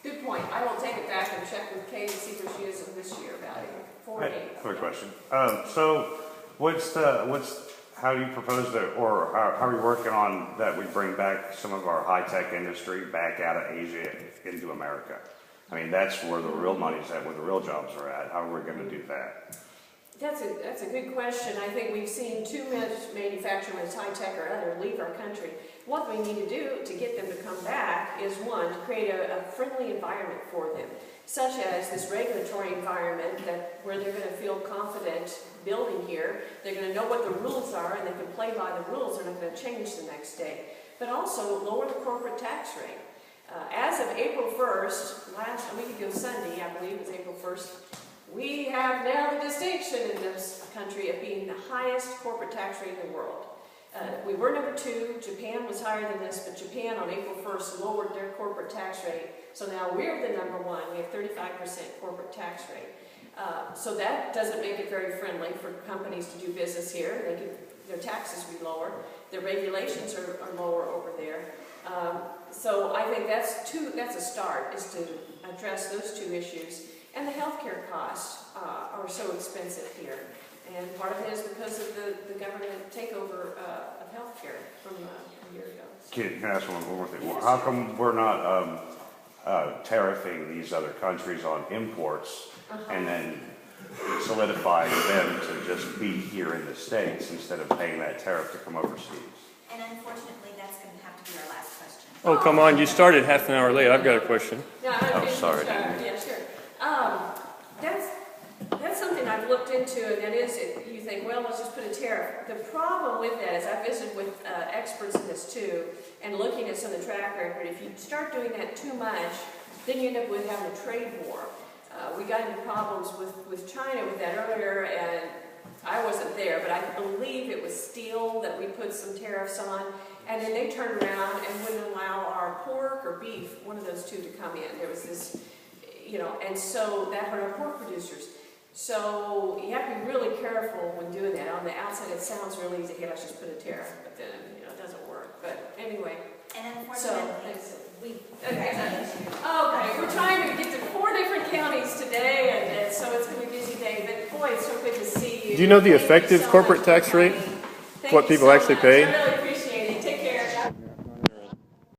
Good point. I will take it back and check with Kay to see where she is this year about it. 48. Quick question. So, how do you propose that, or how are we working on that we bring back some of our high-tech industry back out of Asia into America? I mean, that's where the real money's at, where the real jobs are at. How are we going to do that? That's a good question. I think we've seen too much manufacturing that's high-tech or other leave our country. What we need to do to get them to come back is, one, to create a friendly environment for them, such as this regulatory environment where they're going to feel confident building here. They're going to know what the rules are and they can play by the rules. They're not going to change the next day. But also lower the corporate tax rate. As of April 1st, last week ago Sunday, I believe it was April 1st, we have now the distinction in this country of being the highest corporate tax rate in the world. We were number 2. Japan was higher than this, but Japan on April 1st lowered their corporate tax rate. So now we're the number 1. We have 35% corporate tax rate. So that doesn't make it very friendly for companies to do business here. Their taxes will be lower. Their regulations are lower over there. So I think that's a start, is to address those 2 issues. And the healthcare costs are so expensive here. And part of it is because of the government takeover of healthcare from a year ago. Can I ask one more thing? Yes. How come we're not tariffing these other countries on imports and then solidifying them to just be here in the States instead of paying that tariff to come overseas? And unfortunately, that's going to have to be our last question. Oh, come on. You started half an hour late. I've got a question. Yeah, sorry. Yeah, sure. That's something I've looked into, and that is, you think, well, let's just put a tariff. The problem with that is, I visited with experts in this too, and looking at some of the track record, if you start doing that too much, then you end up with having a trade war. We got into problems with China with that earlier, and I wasn't there, but I believe it was steel that we put some tariffs on, and then they turned around and wouldn't allow our pork or beef, one of those 2, to come in. There was this, and so that hurt our pork producers. So you have to be really careful when doing that. On the outside, it sounds really easy. Hey, let's just put a tariff, but then it doesn't work. But anyway. And unfortunately, okay, we're trying to get to 4 different counties today, and so it's going to be a busy day. But boy, it's so good to see you. Do you know the effective corporate tax rate? What people actually pay?